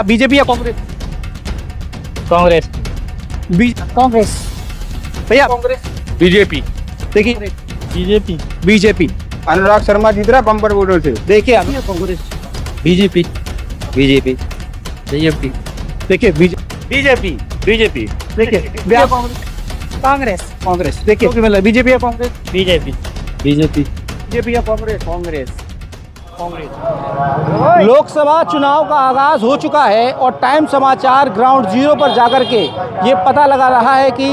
BJP या कांग्रेस? कांग्रेस। कांग्रेस। भैया Congress. BJP. देखिए बीजेपी। बीजेपी। अनुराग शर्मा जीत रहा बम्पर वोटों से। देखिए अभी कांग्रेस। बीजेपी। बीजेपी। बीजेपी। देखिए बीजेपी। बीजेपी। देखिए भैया कांग्रेस। कांग्रेस। देखिए बीजेपी या कांग्रेस? बीजेपी। बीजेपी। बीजेपी या कांग्रेस? कांग्रेस। कांग्रेस। लोकसभा चुनाव का आगाज हो चुका है और टाइम समाचार ग्राउंड जीरो पर जाकर के ये पता लगा रहा है कि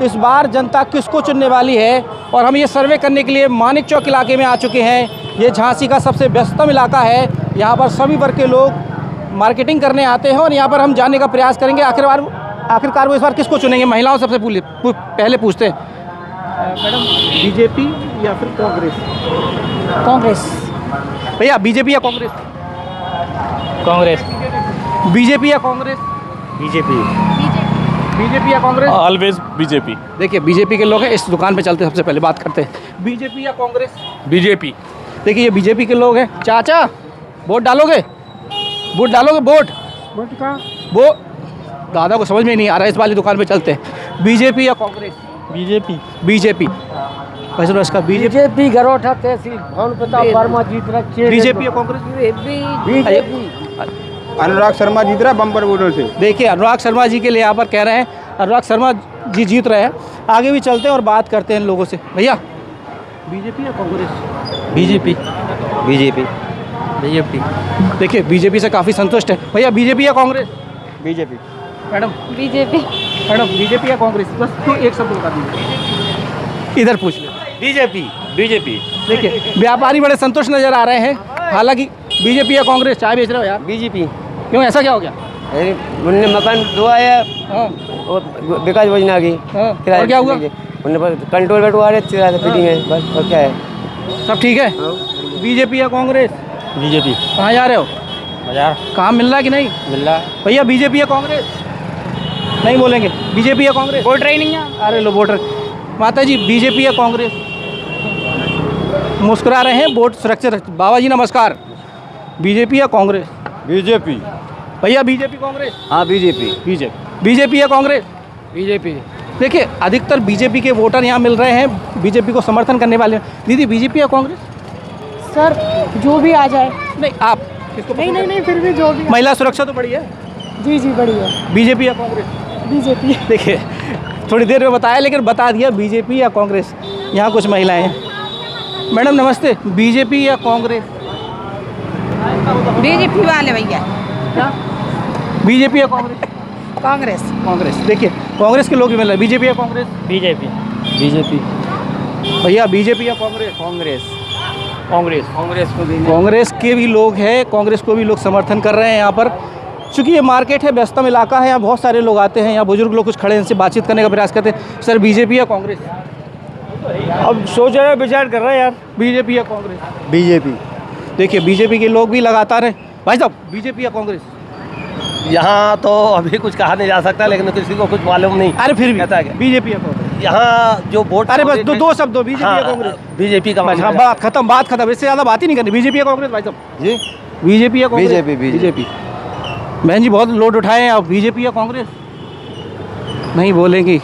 इस बार जनता किसको चुनने वाली है। और हम ये सर्वे करने के लिए मानिक चौक इलाके में आ चुके हैं। ये झांसी का सबसे व्यस्तम इलाका है। यहाँ पर सभी वर्ग के लोग मार्केटिंग करने आते हैं और यहाँ पर हम जानने का प्रयास करेंगे आखिरकार वो इस बार किसको चुनेंगे। महिलाओं सबसे पहले पूछते हैं मैडम, बीजेपी या फिर कांग्रेस? कांग्रेस। भैया बीजेपी या कांग्रेस? कांग्रेस। बीजेपी या कांग्रेस? बीजेपी। बीजेपी या कांग्रेस? Always BJP. देखिए बीजेपी के लोग हैं। इस दुकान पे चलते सबसे पहले बात करते हैं। बीजेपी या कांग्रेस? बीजेपी। देखिए ये बीजेपी के लोग हैं। चाचा वोट डालोगे? वोट डालोगे? वोट का वो दादा को समझ में नहीं आ रहा है। इस वाली दुकान पे चलते हैं। बीजेपी या कांग्रेस? बीजेपी। बीजेपी। वैसे इसका बीजेपी गरोठा तहसील भानु प्रताप वर्मा जीत रखे। बीजेपी या कांग्रेस? बीजेपी। अनुराग शर्मा जीत रहा बम्पर वोटों से। देखिए अनुराग शर्मा जी के लिए यहाँ पर कह रहे हैं अनुराग शर्मा जी जीत रहे हैं। आगे भी चलते हैं और बात करते हैं लोगों से। भैया बीजेपी या कांग्रेस? बीजेपी। बीजेपी। बीजेपी। देखिए बीजेपी से काफ़ी संतुष्ट है। भैया बीजेपी या Congress? BJP. Madam BJP. Madam BJP या कांग्रेस? बस तो एक शब्द बता दीजिए। इधर पूछ ले। बीजेपी। बीजेपी। देखिए व्यापारी बड़े संतुष्ट नजर आ रहे हैं। हालांकि बीजेपी या कांग्रेस चाय बेच रहे हो यार? बीजेपी। क्यों, ऐसा क्या हो गया? अरे उनने मकान दुआ है हाँ और विकास योजना की हाँ। और क्या हुआ? उन्हें कंट्रोल बैठवा रहे थे फिटिंग है बस। और क्या है? सब ठीक है। बीजेपी या कांग्रेस? बीजेपी। कहाँ जा रहे हो? बाजार। काम मिल रहा है कि नहीं? मिल रहा है। भैया बीजेपी या कांग्रेस? नहीं बोलेंगे। बीजेपी या कांग्रेस? वोटर ही नहीं है। अरे लो वोटर। माता जी बीजेपी या कांग्रेस? मुस्कुरा रहे हैं। वोट सुरक्षित। बाबा जी नमस्कार। बीजेपी या कांग्रेस? बीजेपी। भैया बीजेपी कांग्रेस? हाँ बीजेपी। बीजेपी या कांग्रेस? बीजेपी। देखिए अधिकतर बीजेपी के वोटर यहाँ मिल रहे हैं। बीजेपी को समर्थन करने वाले। दीदी बीजेपी या कांग्रेस? सर जो भी आ जाए। नहीं आप किसको? नहीं फिर भी जो भी। महिला सुरक्षा तो बढ़िया है। जी बढ़िया। बीजेपी या कांग्रेस? बीजेपी। देखिए थोड़ी देर में बताया लेकिन बता दिया बीजेपी या कांग्रेस। यहाँ कुछ महिलाएं हैं। मैडम नमस्ते, बीजेपी या कांग्रेस? बीजेपी वाले भैया। बीजेपी या कांग्रेस? कांग्रेस। कांग्रेस। देखिए कांग्रेस के लोग भी मिल रहे हैं। बीजेपी या कांग्रेस? बीजेपी। बीजेपी। भैया बीजेपी या कांग्रेस? कांग्रेस। कांग्रेस। कांग्रेस को भी। कांग्रेस के भी लोग हैं। कांग्रेस को भी लोग समर्थन कर रहे हैं यहाँ पर। चूँकि ये मार्केट है, व्यस्तम इलाका है, यहाँ बहुत सारे लोग आते हैं। यहाँ बुजुर्ग लोग कुछ खड़े हैं, इनसे बातचीत करने का प्रयास करते हैं। सर बीजेपी या कांग्रेस? अब सोच रहे विचार कर रहे हैं यार। बीजेपी या कांग्रेस? बीजेपी। देखिए बीजेपी के लोग भी लगातार हैं। भाई साहब बीजेपी या कांग्रेस? यहाँ तो अभी कुछ कहा नहीं जा सकता, लेकिन किसी को कुछ मालूम नहीं। अरे फिर भी कहता है क्या? बीजेपी या कांग्रेस? यहाँ जो वोट। अरे बस दो शब्द दो। बीजेपी या कांग्रेस? बीजेपी का हाँ बात खत्म। इससे ज़्यादा बात ही नहीं करनी। बीजेपी या कांग्रेस भाई साहब? जी बीजेपी या कांग्रेस? बीजेपी। बहन जी बहुत लोड उठाए हैं आप। बीजेपी या कांग्रेस? नहीं बोलेंगी,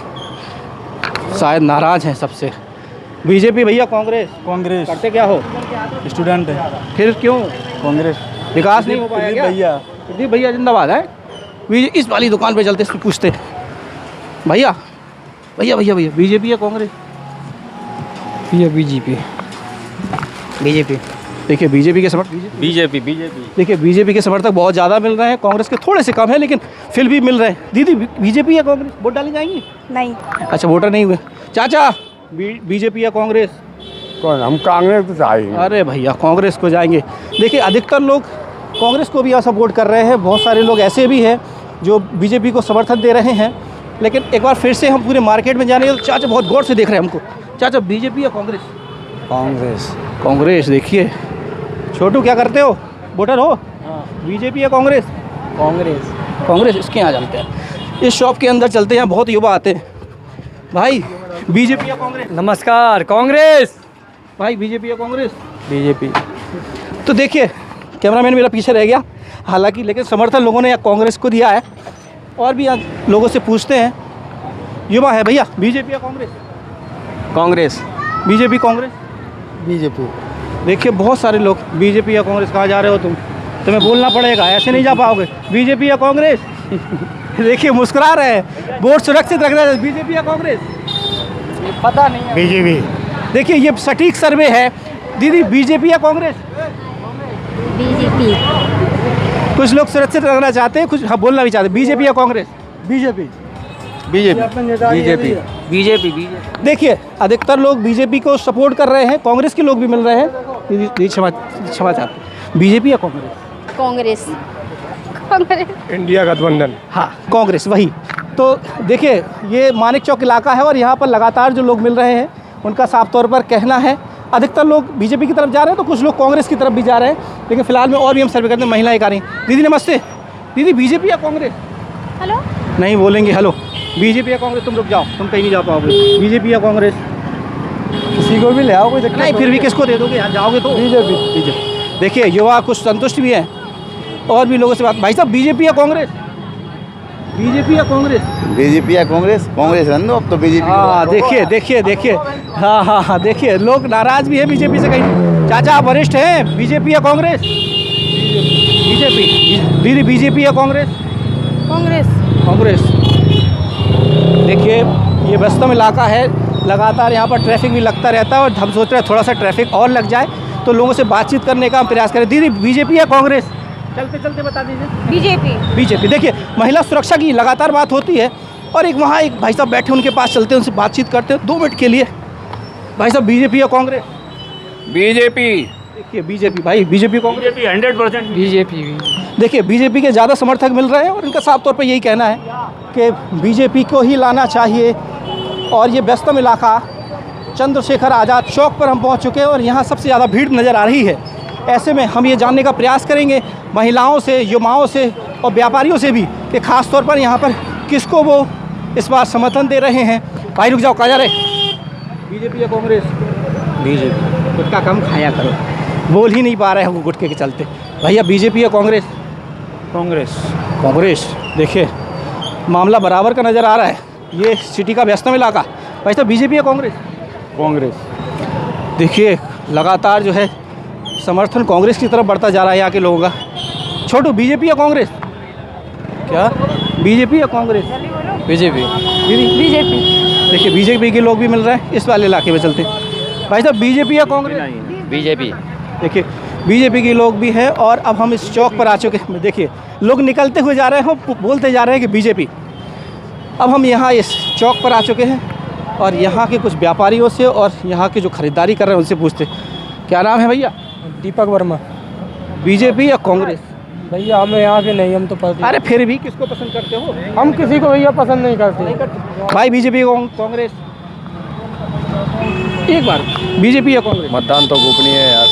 शायद नाराज हैं सबसे। बीजेपी भैया कांग्रेस? कांग्रेस। करते क्या हो? स्टूडेंट है। फिर क्यों? कांग्रेस। विकास नहीं हो पाया क्या? भैया। जी भैया जिंदाबाद है। इस वाली दुकान पे चलते पूछते भैया बीजेपी या कांग्रेस? भैया बीजेपी। बीजेपी। देखिए बीजेपी के समर्थक बीजेपी। बीजेपी। देखिए बीजेपी के समर्थक बहुत ज़्यादा मिल रहे हैं। कांग्रेस के थोड़े से कम है लेकिन फिर भी मिल रहे हैं। दीदी बीजेपी या कांग्रेस? वोट डाली जाएंगी? नहीं। अच्छा वोटर नहीं हुए। चाचा बीजेपी या कांग्रेस? कौन? हम कांग्रेस को चाहिए। अरे भैया कांग्रेस को जाएंगे। देखिए अधिकतर लोग कांग्रेस को भी सपोर्ट कर रहे हैं। बहुत सारे लोग ऐसे भी हैं जो बीजेपी को समर्थन दे रहे हैं। लेकिन एक बार फिर से हम पूरे मार्केट में जाने तो चाचा बहुत गौर से देख रहे हैं हमको। चाचा बीजेपी या कांग्रेस? कांग्रेस। कांग्रेस। देखिए छोटू क्या करते हो? वोटर हो? बीजेपी या कांग्रेस? कांग्रेस। कांग्रेस। इसके यहाँ चलते हैं। इस शॉप के अंदर चलते हैं। यहाँ बहुत युवा आते हैं। भाई बीजेपी या कांग्रेस? नमस्कार। कांग्रेस। भाई बीजेपी या कांग्रेस? बीजेपी। तो देखिए कैमरामैन मेरा पीछे रह गया। हालांकि लेकिन समर्थन लोगों ने कांग्रेस को दिया है। और भी आज लोगों से पूछते हैं। युवा है भैया, बीजेपी या कांग्रेस? कांग्रेस। बीजेपी कांग्रेस? बीजेपी। देखिए बहुत सारे लोग बीजेपी या कांग्रेस, कहाँ जा रहे हो तुम? तुम्हें बोलना पड़ेगा, ऐसे नहीं जा पाओगे। बीजेपी या कांग्रेस? देखिए मुस्कुरा रहे हैं। वोट सुरक्षित रखना है, बीजेपी या कांग्रेस? पता नहीं है। बीजेपी। देखिए ये सटीक सर्वे है। दीदी बीजेपी या कांग्रेस? बीजेपी। कुछ लोग सुरक्षित रखना चाहते हैं, कुछ हाँ बोलना भी चाहते हैं। बीजेपी या कांग्रेस? बीजेपी। बीजेपी। बीजेपी। देखिए अधिकतर लोग बीजेपी को सपोर्ट कर रहे हैं, कांग्रेस के लोग भी मिल रहे हैं। दीदी क्षमा चाहते हैं। बीजेपी या कांग्रेस? कांग्रेस। कांग्रेस। इंडिया गठबंधन। हाँ कांग्रेस वही। तो देखिए ये मानिक चौक इलाका है और यहाँ पर लगातार जो लोग मिल रहे हैं उनका साफ तौर पर कहना है अधिकतर लोग बीजेपी की तरफ जा रहे हैं, तो कुछ लोग कांग्रेस की तरफ भी जा रहे हैं। लेकिन फिलहाल में और भी हम सर्वे करते हैं। महिलाएं आ रही हैं। दीदी नमस्ते। दीदी बीजेपी या कांग्रेस? हेलो। नहीं बोलेंगे हेलो। बीजेपी या कांग्रेस? तुम रुक जाओ, तुम कहीं नहीं जा पाओगे। बीजेपी या कांग्रेस? किसी को भी ले आओ, कोई दिक्कत नहीं फिर भी किसको दे दोगे, यहाँ जाओगे तो? बीजेपी। देखिए युवा कुछ संतुष्ट भी हैं और भी लोगों से बात। भाई साहब बीजेपी या कांग्रेस? बीजेपी या कांग्रेस? बीजेपी या कांग्रेस? कांग्रेस है ना, अब तो बीजेपी। हाँ देखिए हाँ देखिए लोग नाराज भी है बीजेपी से। कहीं चाचा आप वरिष्ठ हैं, बीजेपी या कांग्रेस? बीजेपी। दीदी बीजेपी या कांग्रेस? कांग्रेस। कांग्रेस। देखिए ये व्यस्तम इलाका है, लगातार यहाँ पर ट्रैफिक भी लगता रहता है और हम सोच रहे हैं थोड़ा सा ट्रैफिक और लग जाए तो लोगों से बातचीत करने का हम प्रयास करें। दीदी बीजेपी या कांग्रेस? चलते चलते बता दीजिए। बीजेपी। बीजेपी। देखिए महिला सुरक्षा की लगातार बात होती है और एक वहाँ एक भाई साहब बैठे, उनके पास चलते हैं, उनसे बातचीत करते हैं 2 मिनट के लिए। भाई साहब बीजेपी या कांग्रेस? बीजेपी। देखिए बीजेपी। भाई बीजेपी कांग्रेस? 100% बीजेपी। देखिए बीजेपी के ज़्यादा समर्थक मिल रहे हैं और इनका साफ तौर पर यही कहना है कि बीजेपी को ही लाना चाहिए। और ये व्यस्तम इलाका चंद्रशेखर आज़ाद चौक पर हम पहुंच चुके हैं और यहाँ सबसे ज़्यादा भीड़ नज़र आ रही है। ऐसे में हम ये जानने का प्रयास करेंगे महिलाओं से, युवाओं से और व्यापारियों से भी कि ख़ास तौर पर यहाँ पर किसको वो इस बार समर्थन दे रहे हैं। भाई रुक जाओ, कहाँ जा रहे? बीजेपी या कांग्रेस? बीजेपी। गुटखा कम खाया करो, बोल ही नहीं पा रहे हैं वो गुटखे के चलते। भैया बीजेपी या कांग्रेस? कांग्रेस। कांग्रेस। देखिए मामला बराबर का नज़र आ रहा है। ये सिटी का व्यस्तम इलाका। भाई साहब बीजेपी या कांग्रेस? कांग्रेस। देखिए लगातार जो है समर्थन कांग्रेस की तरफ बढ़ता जा रहा है यहाँ के लोगों का। छोटू बीजेपी या कांग्रेस? क्या बीजेपी या कांग्रेस? बीजेपी। दीदी बीजेपी। देखिए बीजेपी के लोग भी मिल रहे हैं, इस वाले इलाके में चलते हैं। भाई साहब बीजेपी या कांग्रेस? बीजेपी। देखिए बीजेपी के लोग भी हैं और अब हम इस चौक पर आ चुके हैं। देखिए लोग निकलते हुए जा रहे हैं, बोलते जा रहे हैं कि बीजेपी। अब हम यहाँ इस चौक पर आ चुके हैं और यहाँ के कुछ व्यापारियों से और यहाँ के जो खरीदारी कर रहे हैं उनसे पूछते हैं। क्या नाम है भैया? दीपक वर्मा। बीजेपी या कांग्रेस? भैया हमें यहाँ के नहीं, हम तो पता। अरे फिर भी किसको पसंद करते हो? हम किसी को भैया पसंद नहीं करते। भाई बीजेपी कांग्रेस? एक बार बीजेपी या कांग्रेस? मतदान तो गोपनीय है यार।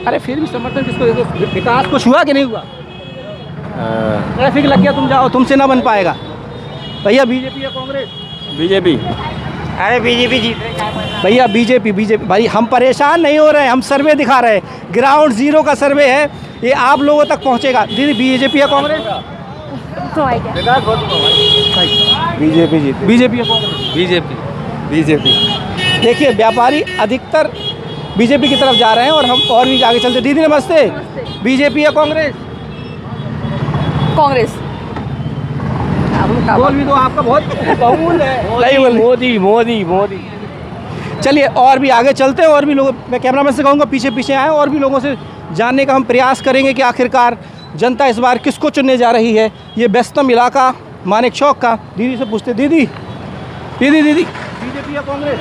अरे फिर भी समर्थन किसको दे दो? विकास कुछ हुआ कि नहीं हुआ? ट्रैफिक लग गया, तुम जाओ, तुमसे ना बन पाएगा। भैया बीजेपी या कांग्रेस? बीजेपी। अरे बीजेपी जीत। भैया बीजेपी। भाई हम परेशान नहीं हो रहे हैं, हम सर्वे दिखा रहे हैं। ग्राउंड जीरो का सर्वे है, ये आप लोगों तक पहुंचेगा। दीदी बीजेपी या कांग्रेस? तो आएगा। बीजेपी जीती। बीजेपी या कांग्रेस? बीजेपी। बीजेपी। देखिए व्यापारी अधिकतर बीजेपी की तरफ जा रहे हैं और हम और भी आगे चलते। दीदी नमस्ते। बीजेपी या कांग्रेस? कांग्रेस। बोल भी दो, आपका बहुत कबूल है। नहीं बोल। मोदी मोदी मोदी। चलिए और भी आगे चलते हैं और भी लोग, मैं कैमरामैन से कहूँगा पीछे पीछे आए और भी लोगों से जानने का हम प्रयास करेंगे कि आखिरकार जनता इस बार किसको चुनने जा रही है। ये व्यस्तम इलाका मानिक चौक का। दीदी से पूछते। दीदी बीजेपी या कांग्रेस?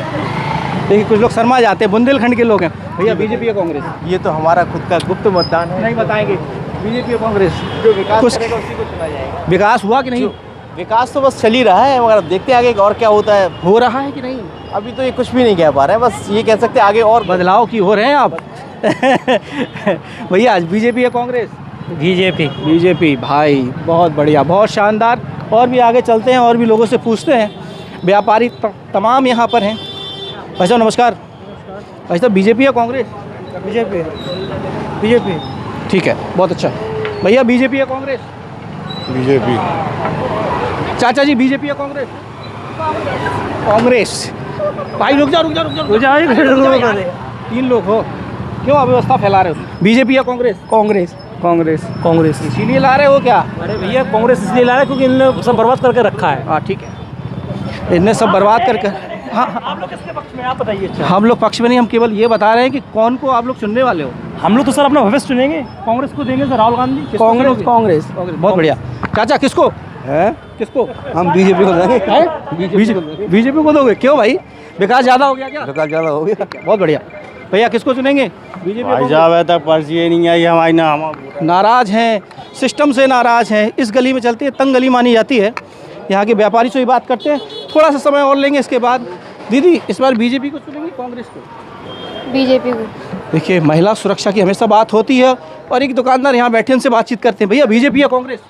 देखिए कुछ लोग शर्मा जाते हैं, बुंदेलखंड के लोग हैं। भैया बीजेपी या कांग्रेस? ये तो हमारा खुद का गुप्त मतदान है। नहीं बताएंगे। बीजेपी या कांग्रेस? जो विकास कुछ करेगा उसी को चुना जाएगा। विकास हुआ कि नहीं? विकास तो बस चल ही रहा है, मगर अब देखते हैं आगे और क्या होता है। हो रहा है कि नहीं? अभी तो ये कुछ भी नहीं कह पा रहे हैं, बस ये कह सकते हैं आगे और बदलाव की हो रहे हैं आप। भैया आज बीजेपी या कांग्रेस? बीजेपी। बीजेपी। भाई बहुत बढ़िया, बहुत शानदार। और भी आगे चलते हैं और भी लोगों से पूछते हैं। व्यापारी तमाम यहाँ पर हैं। भाई साहब नमस्कार। भाई साहब बीजेपी या कांग्रेस? बीजेपी। बीजेपी। ठीक है, बहुत अच्छा। भैया बीजेपी या कांग्रेस? बीजेपी। चाचा जी बीजेपी या कांग्रेस? कांग्रेस। भाई रुक जा 3 लोग हो, क्यों अव्यवस्था फैला रहे हो? बीजेपी या कांग्रेस? कांग्रेस कांग्रेस कांग्रेस। इसीलिए ला रहे हो क्या? अरे भैया कांग्रेस इसलिए ला रहा है क्योंकि इन्होंने सब बर्बाद करके रखा है। हाँ ठीक है, इनने सब बर्बाद करके। हाँ आप लोग किसके पक्ष में आप बताइए। अच्छा, हम लोग पक्ष में नहीं, हम केवल ये बता रहे हैं कि कौन को आप लोग चुनने वाले हो। हम लोग तो सर अपना भविष्य चुनेंगे, कांग्रेस को देंगे सर, राहुल गांधी। कांग्रेस कांग्रेस बहुत बढ़िया। चाचा किसको है? किसको? हम बीजेपी को देंगे। बीजेपी को दोगे? क्यों भाई, विकास ज़्यादा हो गया क्या? विकास ज़्यादा हो गया। बहुत बढ़िया। भैया किसको चुनेंगे? बीजेपी? भाई साहब है तक पर्ची नहीं आई हमारी ना, हम नाराज़ हैं, सिस्टम से नाराज़ हैं। इस गली में चलती है, तंग गली मानी जाती है। यहाँ के व्यापारी से ही बात करते हैं, थोड़ा सा समय और लेंगे इसके बाद। दीदी इस बार बीजेपी को चुनेंगे कांग्रेस को? बीजेपी को। देखिए महिला सुरक्षा की हमेशा बात होती है और एक दुकानदार यहाँ बैठे उनसे बातचीत करते हैं। भैया बीजेपी या कांग्रेस?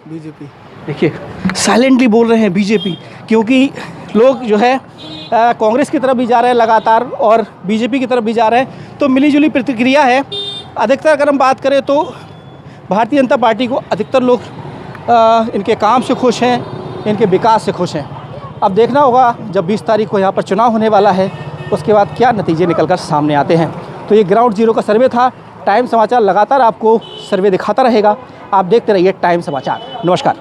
बीजेपी। देखिए साइलेंटली बोल रहे हैं बीजेपी, क्योंकि लोग जो है कांग्रेस की तरफ भी जा रहे हैं लगातार और बीजेपी की तरफ भी जा रहे हैं, तो मिलीजुली प्रतिक्रिया है। अधिकतर अगर हम बात करें तो भारतीय जनता पार्टी को अधिकतर लोग इनके काम से खुश हैं, इनके विकास से खुश हैं। अब देखना होगा जब 20 तारीख को यहाँ पर चुनाव होने वाला है, उसके बाद क्या नतीजे निकलकर सामने आते हैं। तो ये ग्राउंड जीरो का सर्वे था। टाइम समाचार लगातार आपको सर्वे दिखाता रहेगा। आप देखते रहिए टाइम समाचार। नमस्कार।